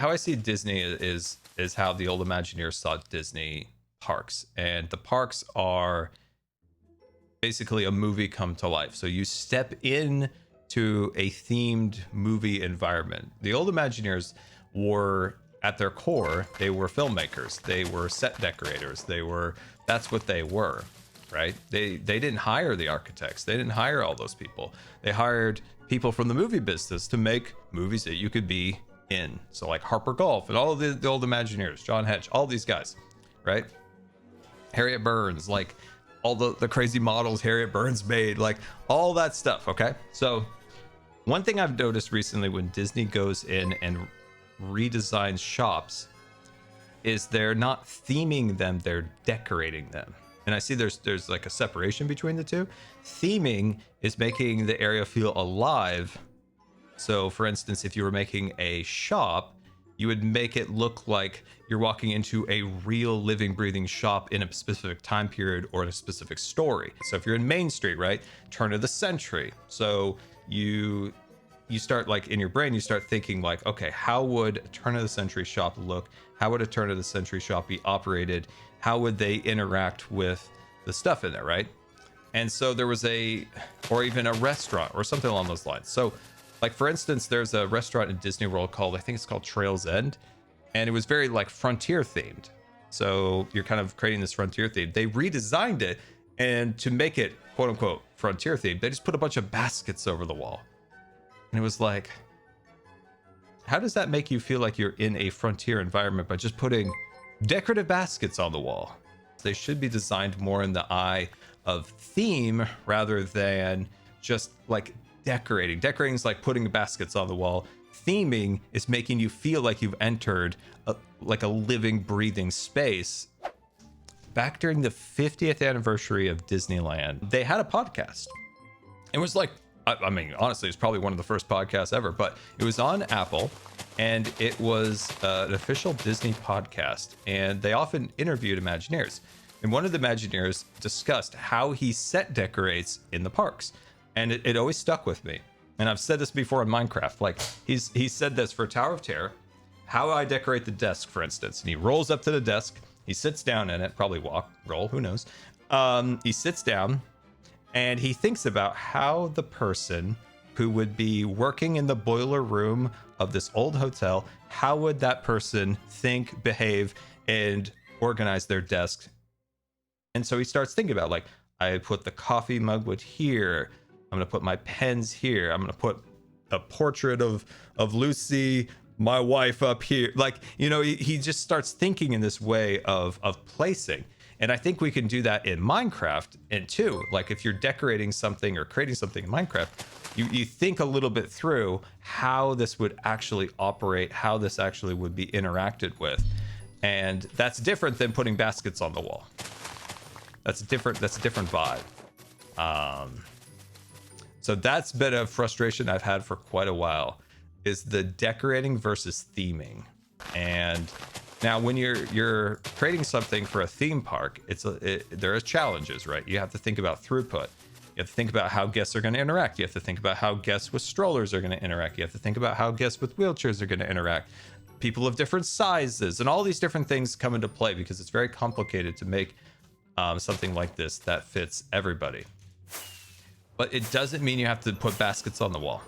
how I see Disney is how the old Imagineers saw Disney parks, and the parks are basically a movie come to life. So you step in to a themed movie environment. The old Imagineers were, at their core, they were filmmakers, they were set decorators, that's what they were, right? They didn't hire the architects, they didn't hire all those people. They hired people from the movie business to make movies that you could be in. So like Harper Golf and all of the old Imagineers, John Hedge, all these guys, right? Harriet Burns, like all the crazy models Harriet Burns made, like all that stuff. Okay, so one thing I've noticed recently when Disney goes in and redesigns shops is they're not theming them, they're decorating them. And I see there's like a separation between the two. Theming is making the area feel alive. So for instance, if you were making a shop, you would make it look like you're walking into a real living, breathing shop in a specific time period or in a specific story. So if you're in Main Street, right? Turn of the century. So you start, like, in your brain, you start thinking like, okay, how would a turn of the century shop look? How would a turn of the century shop be operated? How would they interact with the stuff in there, right? And so there was or even a restaurant or something along those lines. So like, for instance, there's a restaurant in Disney World called, I think it's called Trail's End. And it was very like frontier themed. So you're kind of creating this frontier theme. They redesigned it, and to make it quote unquote frontier themed, they just put a bunch of baskets over the wall. And it was like, how does that make you feel like you're in a frontier environment by just putting decorative baskets on the wall? They should be designed more in the eye of theme rather than just like decorating. Decorating is like putting baskets on the wall. Theming is making you feel like you've entered like a living, breathing space. Back during the 50th anniversary of Disneyland, they had a podcast. It was like, I mean, honestly, it's probably one of the first podcasts ever, but it was on Apple, and it was an official Disney podcast, and they often interviewed Imagineers. And one of the Imagineers discussed how he set decorates in the parks, and it always stuck with me. And I've said this before in Minecraft, like he said this for Tower of Terror, how I decorate the desk, for instance. And he rolls up to the desk, he sits down in it, probably walk, roll, who knows. He sits down, and he thinks about how the person who would be working in the boiler room of this old hotel, how would that person think, behave, and organize their desk? And so he starts thinking about, like, I put the coffee mug here. I'm going to put my pens here. I'm going to put a portrait of Lucy, my wife, up here. Like, you know, he just starts thinking in this way of placing. And I think we can do that in Minecraft. And too, like if you're decorating something or creating something in Minecraft, you think a little bit through how this would actually operate, how this actually would be interacted with. And that's different than putting baskets on the wall. That's a different vibe. So that's been a frustration I've had for quite a while, is the decorating versus theming. And now when you're creating something for a theme park, there are challenges, right? You have to think about throughput. You have to think about how guests are going to interact. You have to think about how guests with strollers are going to interact. You have to think about how guests with wheelchairs are going to interact. People of different sizes and all these different things come into play because it's very complicated to make something like this that fits everybody. But it doesn't mean you have to put baskets on the wall.